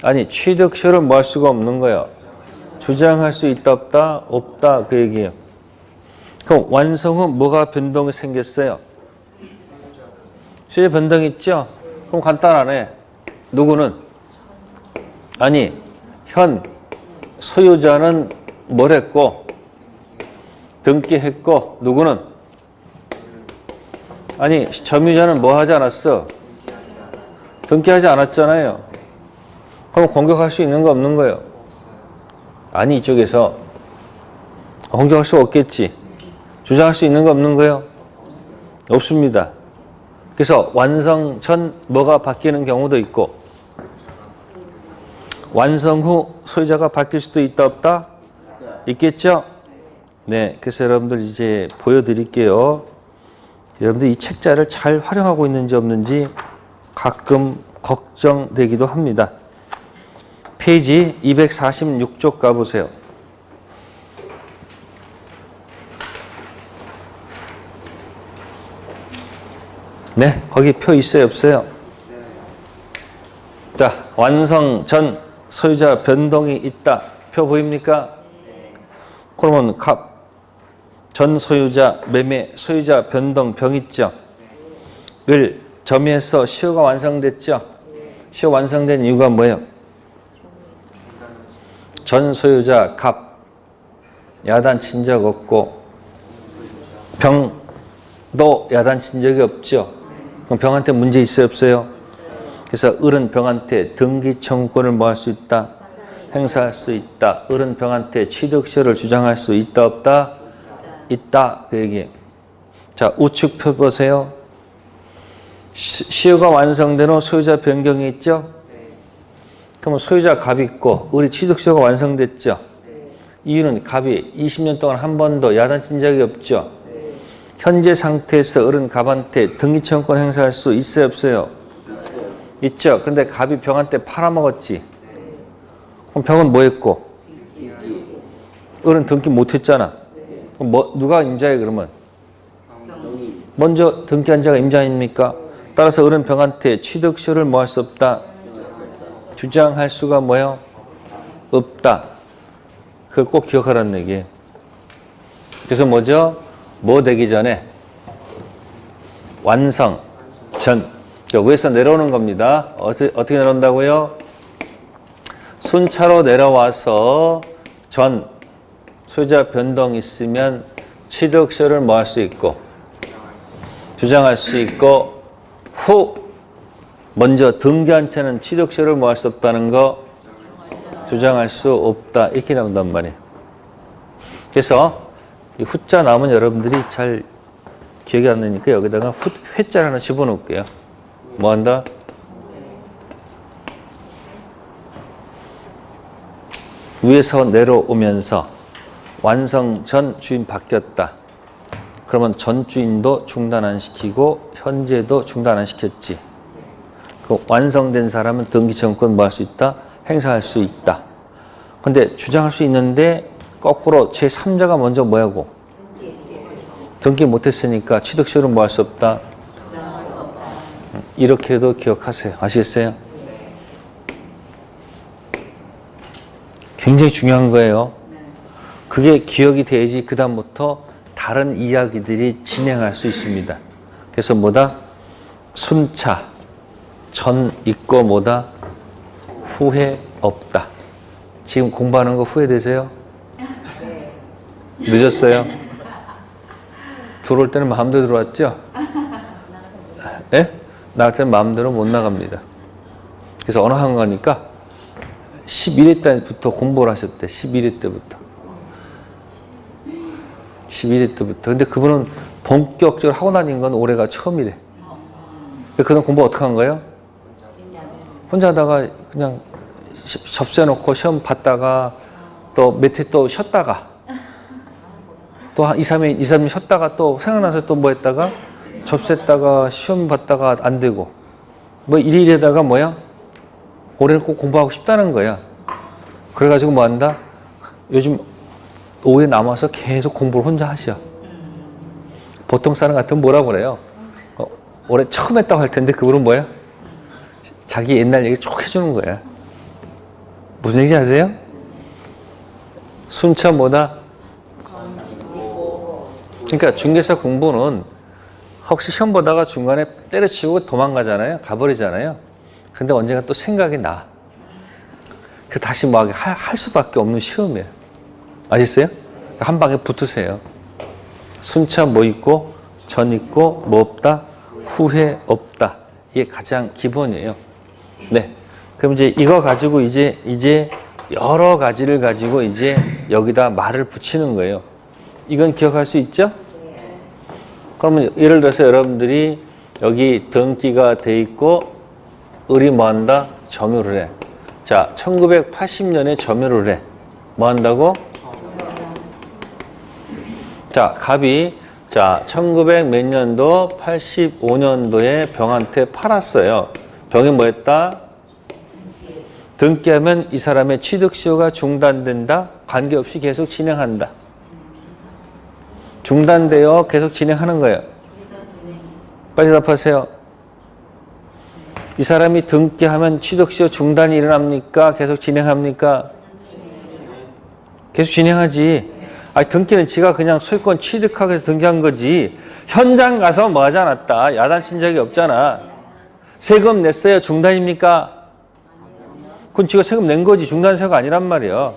아니, 취득시효를 뭐 할 수가 없는 거예요? 주장할 수 있다 없다? 없다, 그 얘기예요. 그럼 완성 후 뭐가 변동이 생겼어요? 소유자 변동이 있죠? 그럼 간단하네. 누구는? 아니, 현 소유자는 뭘 했고 등기했고 누구는? 아니, 점유자는 뭐 하지 않았어? 등기하지 않았잖아요. 그럼 공격할 수 있는 거 없는 거예요? 아니, 이쪽에서 공격할 수 없겠지. 주장할 수 있는 거 없는 거예요? 없습니다. 그래서 완성 전 뭐가 바뀌는 경우도 있고 완성 후 소유자가 바뀔 수도 있다 없다? 있겠죠? 네, 그래서 여러분들 이제 보여드릴게요. 여러분들 이 책자를 잘 활용하고 있는지 없는지 가끔 걱정되기도 합니다. 페이지 246쪽 가보세요. 네, 거기 표 있어요, 없어요? 자, 완성 전 소유자 변동이 있다. 표 보입니까? 그러면 갑, 전 소유자, 매매, 소유자 변동 병 있죠? 을 점유해서 시효가 완성됐죠? 시효 완성된 이유가 뭐예요? 전 소유자 갑, 야단친 적 없고 병도 야단친 적이 없죠? 그럼 병한테 문제 있어요, 없어요? 그래서 을은 병한테 등기 청구권을 뭐 할 수 있다? 행사할 수 있다. 을은 병한테 취득시효를 주장할 수 있다, 없다? 있다, 그 얘기예요. 자, 우측표 보세요. 시효가 완성된 후 소유자 변경이 있죠? 그러면 소유자 갑이 있고 을이 취득시효가 완성됐죠? 이유는 갑이 20년 동안 한 번도 야단친 적이 없죠? 현재 상태에서 을은 갑한테 등기청구권 행사할 수 있어요, 없어요? 있죠? 근데 갑이 병한테 팔아먹었지? 그럼 병은 뭐 했고? 을은 등기 못했잖아. 그럼 누가 임자예요, 그러면? 먼저 등기한 자가 임자입니까? 따라서 을은 병한테 취득시효를 뭐 할 수 없다? 주장할 수가 뭐예요? 없다. 그걸 꼭 기억하라는 얘기예요. 그래서 뭐죠? 뭐 되기 전에 완성 전. 위에서 내려오는 겁니다. 어떻게 내려온다고요? 순차로 내려와서 전 소유자 변동 있으면 취득세를 뭐 할 수 있고 주장할 수 있고 후 먼저 등기한 채는 취득세를 뭐 할 수 없다는 거 주장할 수 없다. 이렇게 나온단 말이에요. 그래서 이 후자 나오면 여러분들이 잘 기억이 안 나니까 여기다가 회자를 하나 집어넣을게요. 뭐 한다? 위에서 내려오면서 완성 전 주인 바뀌었다. 그러면 전 주인도 중단 안 시키고 현재도 중단 안 시켰지. 그 완성된 사람은 등기청구권 뭐 할 수 있다? 행사할 수 있다. 근데 주장할 수 있는데 거꾸로 제3자가 먼저 뭐하고? 등기 못했으니까 취득세를 뭐 할 수 없다? 이렇게도 기억하세요. 아시겠어요? 굉장히 중요한 거예요. 그게 기억이 돼야지 그 다음부터 다른 이야기들이 진행할 수 있습니다. 그래서 뭐다? 순차, 전 있고 뭐다? 후회 없다. 지금 공부하는 거 후회되세요? 늦었어요? 들어올 때는 마음대로 들어왔죠? 예? 나갈 때는 마음대로 못 나갑니다. 그래서 어느 학과니까 11회 때부터 공부를 하셨대. 11회 때부터. 11회 때부터. 근데 그분은 본격적으로 하고 다닌 건 올해가 처음이래. 그는 공부 어떻게 한 거예요? 혼자 하다가 그냥 접수해놓고 시험 봤다가 또 몇 회 또 쉬었다가 또 한 2, 3일 쉬었다가 또 생각나서 또 뭐 했다가 접수했다가 시험 봤다가 안 되고 뭐 일일에다가 뭐야? 올해는 꼭 공부하고 싶다는 거야. 그래가지고 뭐 한다? 요즘 오후에 남아서 계속 공부를 혼자 하셔. 보통 사람 같으면 뭐라고 그래요? 올해 처음 했다고 할 텐데 그분은 뭐야? 자기 옛날 얘기 쭉 해주는 거야. 무슨 얘기인지 아세요? 순차 뭐다? 그러니까 중개사 공부는 혹시 시험 보다가 중간에 때려치우고 도망가잖아요. 가버리잖아요. 근데 언젠가 또 생각이 나. 그 다시 뭐 할 수밖에 없는 시험이에요. 아시겠어요? 한 방에 붙으세요. 순차 뭐 있고 전 있고 뭐 없다? 후회 없다. 이게 가장 기본이에요. 네. 그럼 이제 이거 가지고 이제 여러 가지를 가지고 이제 여기다 말을 붙이는 거예요. 이건 기억할 수 있죠? 그러면 예를 들어서 여러분들이 여기 등기가 돼 있고 을이 뭐 한다? 점유를 해. 자, 1980년에 점유를 해. 뭐 한다고? 자, 갑이 1900 몇 년도? 85년도에 병한테 팔았어요. 병이 뭐 했다? 등기하면 이 사람의 취득시효가 중단된다? 관계없이 계속 진행한다. 중단되어 계속 진행하는 거예요. 빨리 답하세요. 이 사람이 등기하면 취득시효 중단이 일어납니까? 계속 진행합니까? 계속 진행하지. 아니, 등기는 지가 그냥 소유권 취득하기 위해서 등기한 거지. 현장 가서 뭐 하지 않았다. 야단친 적이 없잖아. 세금 냈어요. 중단입니까? 그건 지가 세금 낸 거지. 중단세가 아니란 말이야.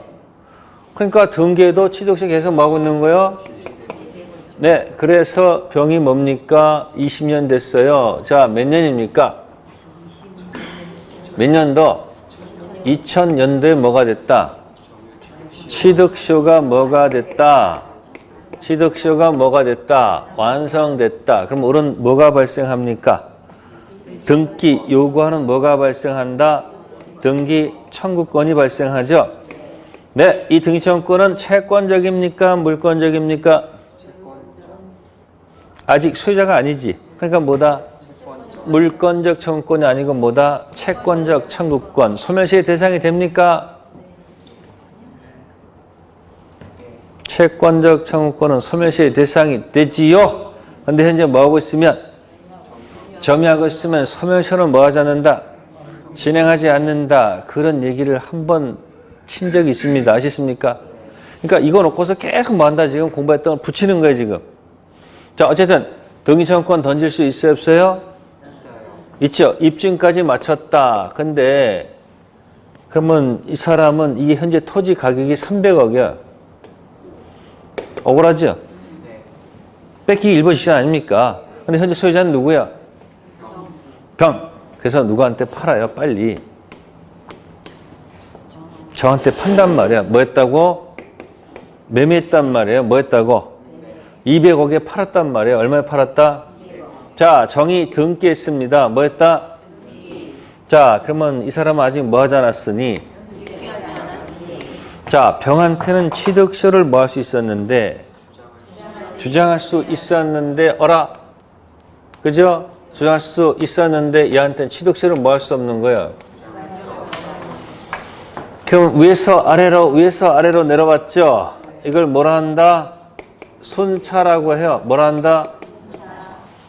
그러니까 등기에도 취득세 계속 뭐 하고 있는 거예요? 네. 그래서 병이 뭡니까? 20년 됐어요. 자, 몇 년입니까? 몇 년도? 2000년도에 뭐가 됐다? 취득시효가 뭐가 됐다? 취득시효가 뭐가 됐다? 완성됐다. 그럼 을은 뭐가 발생합니까? 등기 요구하는 뭐가 발생한다? 등기 청구권이 발생하죠. 네, 이 등기 청구권은 채권적입니까? 물권적입니까? 아직 소유자가 아니지. 그러니까 뭐다? 물권적 청구권이 아니고 뭐다? 채권적 청구권. 소멸시의 대상이 됩니까? 채권적 청구권은 소멸시의 대상이 되지요. 근데 현재 뭐하고 있으면? 점유하고 있으면 소멸시효는 뭐하지 않는다? 진행하지 않는다. 그런 얘기를 한번 친 적이 있습니다. 아시습니까? 그러니까 이거 놓고서 계속 뭐 한다 지금 공부했던 걸 붙이는 거예요 지금. 자 어쨌든 등기청구권 던질 수 있어요 없어요? 있죠. 입증까지 마쳤다. 근데 그러면 이 사람은 이게 현재 토지 가격이 300억이야. 억울하죠? 뺏기기 일본 시장 아닙니까? 근데 현재 소유자는 누구야? 병. 그래서 누구한테 팔아요 빨리. 저한테 판단 말이야. 뭐 했다고? 매매했단 말이에요. 뭐 했다고? 200억에 팔았단 말이에요. 얼마에 팔았다? 자, 정이 등기했습니다. 뭐 했다? 자, 그러면 이 사람은 아직 뭐 하지 않았으니? 자, 병한테는 취득서를 뭐 할 수 있었는데? 주장할 수 있었는데, 어라? 그죠? 주장할 수 있었는데, 얘한테는 취득서를 뭐 할 수 없는 거예요? 그럼 위에서 아래로 내려갔죠? 이걸 뭐라 한다? 순차라고 해요. 뭐라 한다?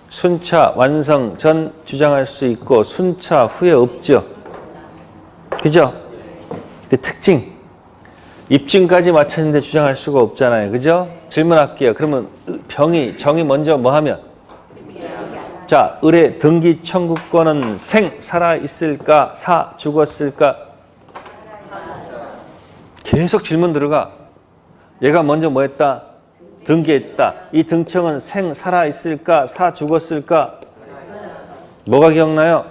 순차 완성 전 주장할 수 있고 순차 후에 없죠. 그죠? 근데 특징 입증까지 마쳤는데 주장할 수가 없잖아요. 그죠? 질문할게요. 그러면 정이 먼저 뭐 하면? 자, 을의 등기 청구권은 살아 있을까? 죽었을까? 계속 질문 들어가. 얘가 먼저 뭐 했다? 등기했다. 이 등청은 살아 있을까? 죽었을까? 뭐가 기억나요?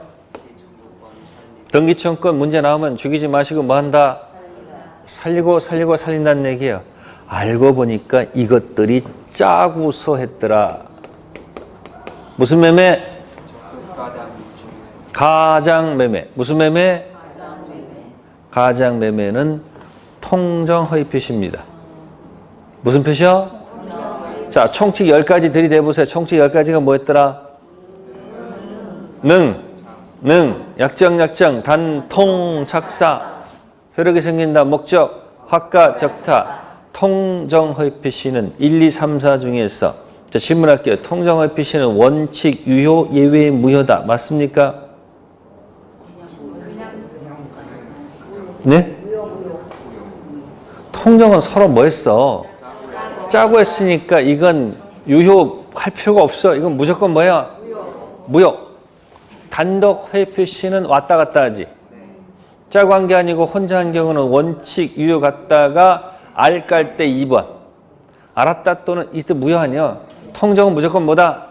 등기청구권 문제 나오면 죽이지 마시고 뭐 한다? 살리고 살린다는 얘기예요. 알고 보니까 이것들이 짜고서 했더라. 무슨 매매? 가장매매. 무슨 매매? 가장매매는 통정허위 표시입니다. 무슨 표시요? 자, 총칙 10가지 들이대보세요. 총칙 10가지가 뭐였더라? 약정, 단통, 착사, 효력이 생긴다, 목적, 화가, 적타, 통정허위 표시는 1, 2, 3, 4 중에서 자, 질문할게요. 통정허위 표시는 원칙, 유효, 예외, 무효다. 맞습니까? 네? 통정은 서로 뭐 했어? 짜고 했으니까 이건 유효할 필요가 없어. 이건 무조건 뭐야? 무효. 단독 허위 표시는 왔다 갔다 하지. 짜고 한 게 아니고 혼자 한 경우는 원칙 유효 갔다가 알 깔 때 2번. 알았다 또는 이때 무효 아니야. 통정은 무조건 뭐다?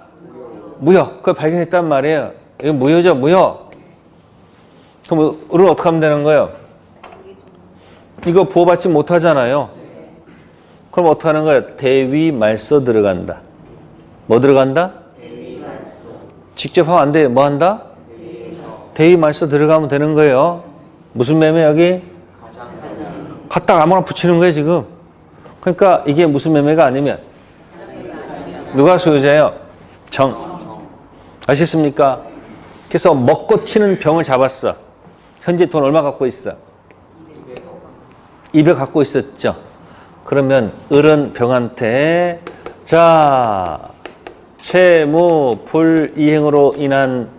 무효. 그걸 발견했단 말이에요. 이건 무효죠, 무효. 그럼 우리는 어떻게 하면 되는 거예요? 이거 보호받지 못하잖아요. 그럼 어떻게 하는 거예요? 대위 말소 들어간다. 뭐 들어간다? 직접 하면 안 돼요. 뭐 한다? 대위 말소 들어가면 되는 거예요. 무슨 매매 여기? 갖다가 아무나 붙이는 거예요 지금. 그러니까 이게 무슨 매매가 아니면 누가 소유자예요? 정. 아시겠습니까? 그래서 먹고 튀는 병을 잡았어. 현재 돈 얼마 갖고 있어? 200 갖고 있었죠. 그러면 을은 병한테 자 채무 불이행으로 인한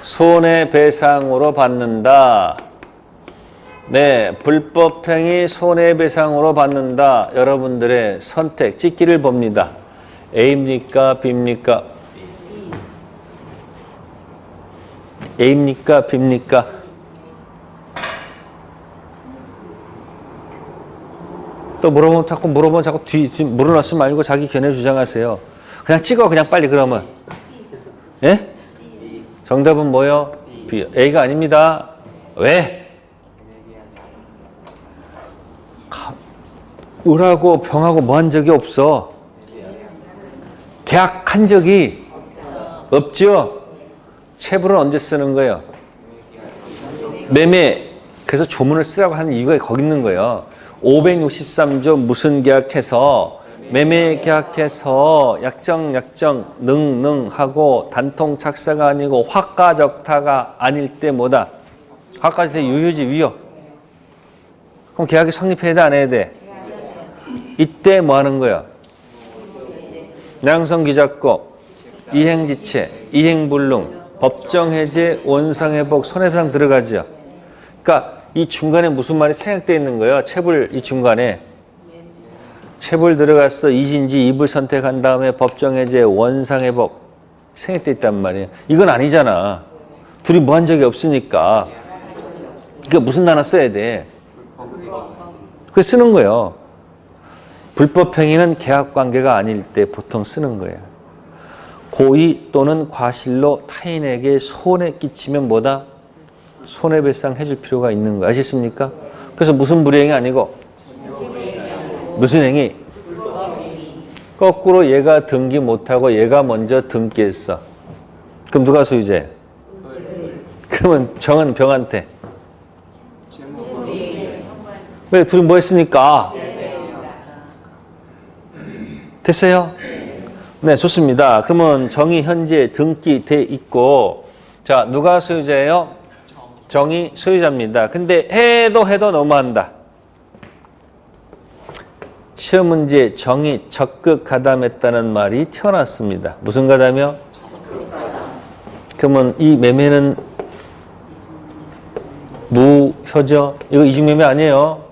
손해배상으로 받는다. 네, 불법행위 손해배상으로 받는다. 여러분들의 선택 찍기를 봅니다. A입니까? B입니까? A입니까? B입니까? 또 물어보면 자꾸 뒤 물어넣지 말고 자기 견해 주장하세요. 그냥 찍어 그냥 빨리 그러면. 예? 정답은 뭐요? B. A가 아닙니다. 왜? 을하고 병하고 뭐 한 적이 없어. 계약한 적이 없죠. 체불은 언제 쓰는 거예요? 매매. 그래서 조문을 쓰라고 하는 이유가 거기 있는 거예요. 563조 무슨 계약해서 매매 계약해서 약정 능하고 단통 착사가 아니고 화가적타가 아닐 때 뭐다? 화가적타 유효지 유효. 그럼 계약이 성립해야 돼 안 해야 돼? 이때 뭐 하는 거야? 양성기잡고 이행지체, 이행불능, 법정해제, 원상회복, 손해배상 들어가죠. 그러니까 이 중간에 무슨 말이 생략되어 있는 거예요? 체불 이 중간에 체불 들어갔어. 이진지 입을 선택한 다음에 법정해제 원상회복 생략돼 있단 말이에요. 이건 아니잖아. 둘이 뭐 한 적이 없으니까. 그러니까 무슨 단어 써야 돼? 그거 쓰는 거예요. 불법행위는 계약관계가 아닐 때 보통 쓰는 거예요. 고의 또는 과실로 타인에게 손해 끼치면 뭐다? 손해배상 해줄 필요가 있는 거 아시겠습니까? 그래서 무슨 불이행이 아니고 무슨 행위? 거꾸로 얘가 등기 못하고 얘가 먼저 등기했어. 그럼 누가 소유자예요? 그러면 정은 병한테. 왜? 둘이 뭐 했으니까? 됐어요? 네, 좋습니다. 그러면 정이 현재 등기돼 있고, 자, 누가 소유자예요? 정이 소유자입니다. 근데 해도 너무한다. 시험 문제 정이 적극 가담했다는 말이 튀어났습니다. 무슨 가담이요? 그러면 이 매매는 무효죠? 이거 이중매매 아니에요?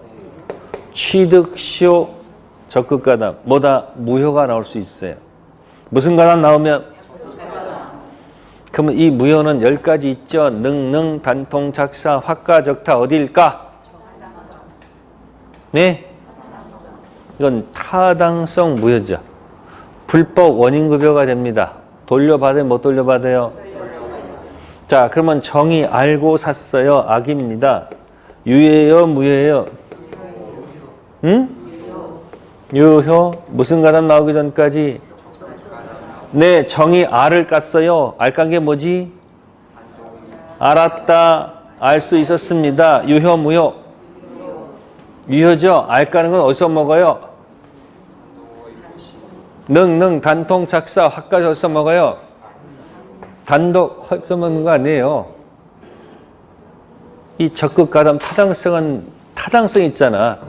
취득시효 적극 가담. 뭐다? 무효가 나올 수 있어요. 무슨 가담 나오면? 그러면 이 무효는 10가지 있죠? 능능, 단통, 작사, 확가, 적타 어디일까? 네? 이건 타당성 무효죠. 불법 원인급여가 됩니다. 돌려받아요? 못 돌려받아요? 자, 그러면 정이 알고 샀어요? 악입니다. 유효예요? 무효예요? 응? 유효? 무슨 가담 나오기 전까지? 네, 정이 알을 깠어요. 알 깐 게 뭐지? 알았다. 알 수 있었습니다. 유효, 무효? 유효죠? 알 까는 건 어디서 먹어요? 능능, 단통, 작사, 확까지 어디서 먹어요? 단독 어디서 먹는 거 아니에요. 이 적극 가담 타당성은 타당성이 있잖아.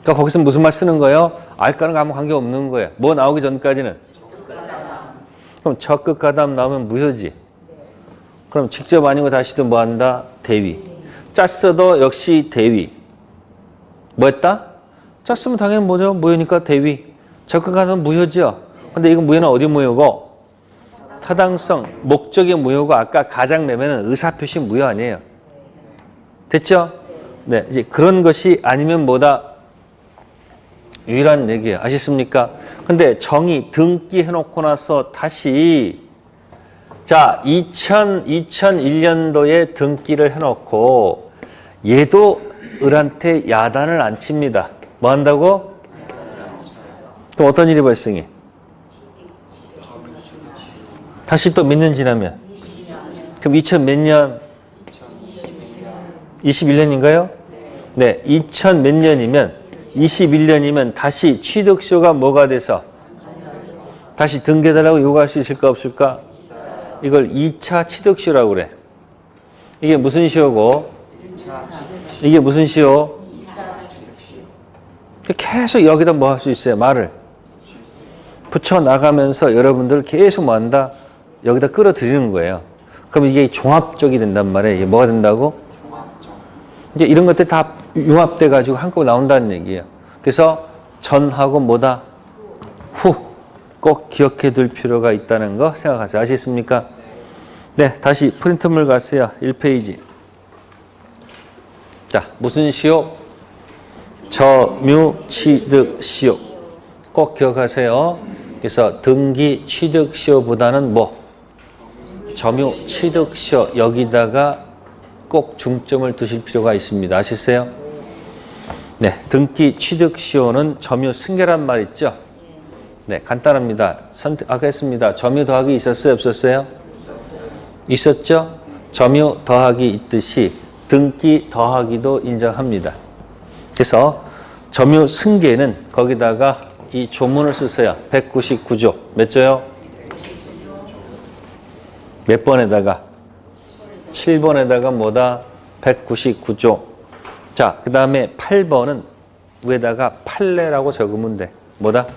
그러니까 거기서 무슨 말 쓰는 거예요? 알 까는 거 아무 관계 없는 거예요. 뭐 나오기 전까지는. 그럼 적극 가담 나오면 무효지. 그럼 직접 아니고 다시도 뭐 한다? 대위. 짰어도 역시 대위. 뭐 했다? 짰으면 당연히 뭐죠? 무효니까 대위. 적극 가담은 무효죠. 근데 이건 무효는 어디 무효고? 타당성, 목적의 무효고 아까 가장 매매는 의사표시 무효 아니에요. 됐죠? 네, 이제 그런 것이 아니면 뭐다? 유일한 얘기예요. 아시겠습니까? 근데 정이 등기해놓고 나서 다시 자 2001년도에 등기를 해놓고 얘도 을한테 야단을 안 칩니다. 뭐 한다고? 그럼 어떤 일이 발생해? 다시 또 몇 년 지나면? 그럼 2000 몇 년? 21년인가요? 네, 2000 몇 년이면 21년이면 다시 취득시효가 뭐가 돼서 다시 등기해달라고 요구할 수 있을까 없을까? 이걸 2차 취득시효라고 그래. 이게 무슨 시효고? 이게 무슨 시효? 계속 여기다 뭐 할 수 있어요? 말을 붙여나가면서 여러분들 계속 뭐 한다? 여기다 끌어들이는 거예요. 그럼 이게 종합적이 된단 말이에요. 이게 뭐가 된다고? 이제 이런 것들 다 융합돼 가지고 한꺼번에 나온다는 얘기예요. 그래서 전하고 뭐다? 후. 꼭 기억해 둘 필요가 있다는 거 생각하세요. 아시겠습니까? 네, 다시 프린트물 가세요. 1페이지. 자, 무슨 시효? 점유취득시효. 꼭 기억하세요. 그래서 등기 취득시효보다는 뭐? 점유취득시효. 여기다가 꼭 중점을 두실 필요가 있습니다. 아시세요? 네, 등기 취득시효는 점유 승계란 말 있죠? 네, 간단합니다. 아까 했습니다. 점유 더하기 있었어요? 없었어요? 있었죠? 점유 더하기 있듯이 등기 더하기도 인정합니다. 그래서 점유 승계는 거기다가 이 조문을 쓰세요. 199조. 몇 조요? 몇 번에다가? 7번에다가 뭐다? 199조. 자, 그 다음에 8번은 위에다가 판례라고 적으면 돼. 뭐다?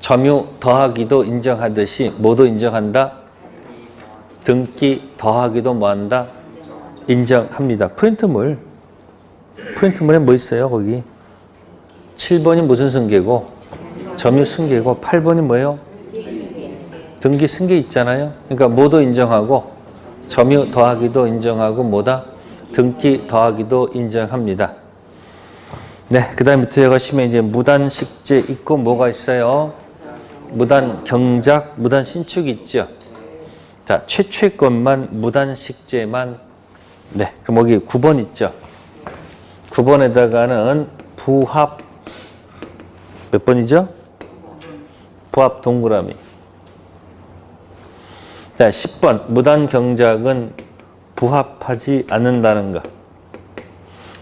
점유 더하기도 인정하듯이 뭐도 인정한다? 등기 더하기도 뭐한다? 인정합니다. 프린트물에 뭐 있어요? 거기 7번이 무슨 승계고? 점유 승계고 8번이 뭐예요? 등기 승계 있잖아요. 그러니까 뭐도 인정하고 점유 더하기도 인정하고 뭐다? 등기 더하기도 인정합니다. 네, 그 다음에 밑에 가시면 이제 무단식재 있고 뭐가 있어요? 무단경작, 무단신축이 있죠. 자, 최초의 것만 무단식재만. 네, 그럼 여기 9번 있죠. 9번에다가는 부합 몇 번이죠? 부합 동그라미. 자, 10번 무단경작은 부합하지 않는다는 거.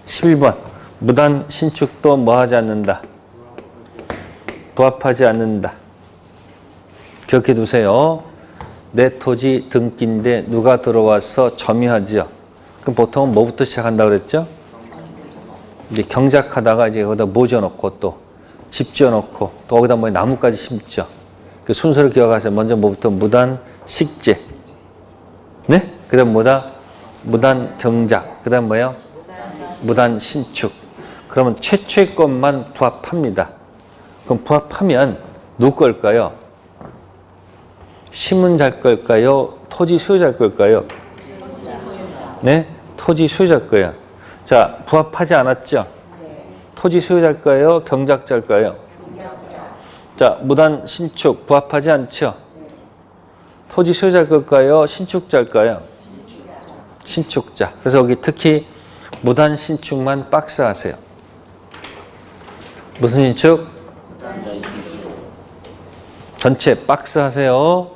11번 무단신축도 뭐하지 않는다? 부합하지 않는다. 기억해 두세요. 내 토지 등기인데 누가 들어와서 점유하지요. 그럼 보통 뭐부터 시작한다고 그랬죠? 이제 경작하다가 이제 거기다 뭐 지어놓고 또 집 지어놓고 또 거기다 뭐 나무까지 심죠. 그 순서를 기억하세요. 먼저 뭐부터? 무단식재. 네? 그 다음 뭐다? 무단경작. 그 다음 뭐예요? 무단신축. 그러면 최초의 것만 부합합니다. 그럼 부합하면 누구 걸까요? 심은자 걸까요? 토지 소유자 걸까요? 네? 토지 소유자 거예요. 자, 부합하지 않았죠? 토지 소유자일까요? 경작자일까요? 자, 무단 신축 부합하지 않죠? 토지 소유자일 걸까요? 신축자일까요? 신축자. 그래서 여기 특히 무단 신축만 박스 하세요. 무슨 신축? 전체 박스 하세요.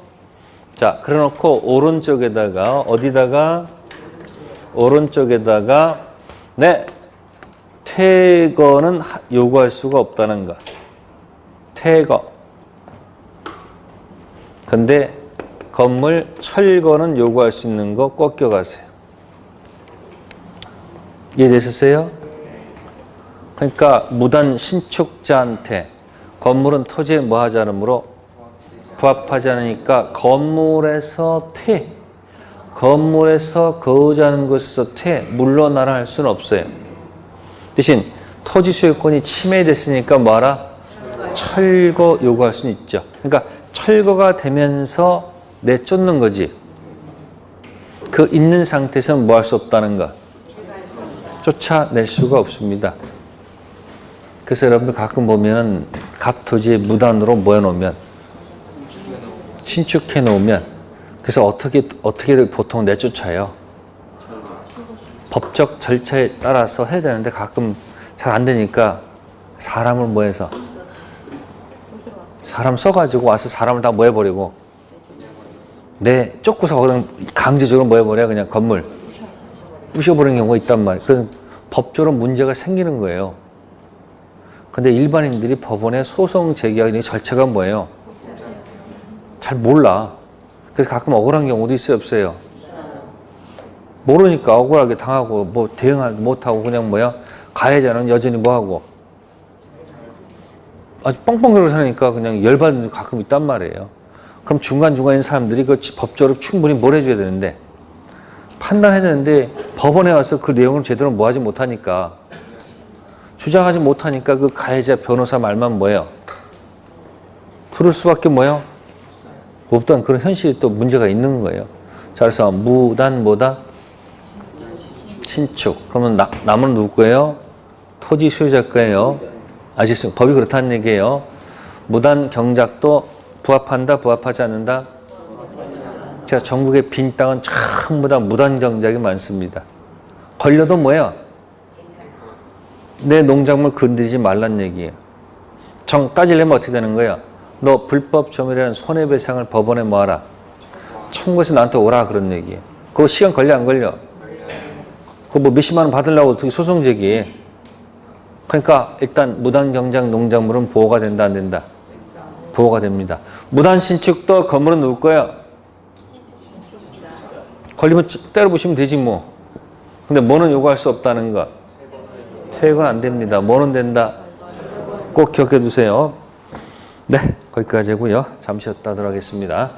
자, 그래놓고 오른쪽에다가 어디다가? 오른쪽에다가 네, 퇴거는 요구할 수가 없다는 거. 퇴거. 근데 건물 철거는 요구할 수 있는 거 꼭 기억하세요. 이해되셨어요? 그러니까 무단 신축자한테 건물은 토지에 뭐 하지 않으므로 부합하지 않으니까 건물에서 건물에서 거주하는 곳에서 물러나라 할 수는 없어요. 대신 토지 소유권이 침해됐으니까 뭐하라? 철거 요구할 수는 있죠. 그러니까 철거가 되면서 내쫓는 거지. 그 있는 상태에서는 뭐 할 수 없다는 거. 쫓아낼 수가 없습니다. 그래서 여러분들 가끔 보면 갑토지에 무단으로 모여놓으면 신축해 놓으면 그래서 어떻게 보통 내쫓아요? 법적 절차에 따라서 해야 되는데 가끔 잘 안 되니까 사람을 모여서 사람 써가지고 와서 사람을 다 모여버리고 쫓고서 그냥 강제적으로 모여버려 그냥 건물 부셔버리는 경우가 있단 말이에요. 그래서 법적으로 문제가 생기는 거예요. 근데 일반인들이 법원에 소송 제기하는 절차가 뭐예요? 잘 몰라. 그래서 가끔 억울한 경우도 있어요, 없어요? 모르니까 억울하게 당하고 뭐 대응을 못하고 그냥 가해자는 여전히 뭐하고 아주 뻥뻥 사니까 그냥 열받는 데 가끔 있단 말이에요. 그럼 중간중간인 사람들이 그 법적으로 충분히 뭘 해줘야 되는데 판단해야 되는데 법원에 와서 그 내용을 제대로 뭐하지 못하니까 주장하지 못하니까 그 가해자 변호사 말만 뭐예요? 들을 수밖에 없던 그런 현실이 또 문제가 있는 거예요. 자, 그래서 무단 뭐다? 신축. 그러면 남은 누구 거예요? 토지 소유자 거예요. 아시겠습니까? 법이 그렇다는 얘기예요. 무단 경작도 부합한다, 부합하지 않는다? 자, 전국의 빈 땅은 전부 다 무단 경작이 많습니다. 걸려도 뭐예요? 내 농작물 건드리지 말란 얘기예요. 따지려면 어떻게 되는 거예요? 너 불법 점유라는 손해배상을 법원에 뭐하라? 청구해서 나한테 오라 그런 얘기예요. 그거 시간 걸려 안 걸려? 그거 뭐 몇십만 원 받으려고 어떻게 소송 제기해? 그러니까 일단 무단 경작 농작물은 보호가 된다 안 된다? 보호가 됩니다. 무단 신축도 건물은 누구 거야? 걸리면 때려부시면 되지 뭐. 근데 뭐는 요구할 수 없다는 거. 퇴거는 안 됩니다. 뭐는 된다? 꼭 기억해 두세요. 네, 거기까지고요. 잠시 쉬었다 하도록 하겠습니다.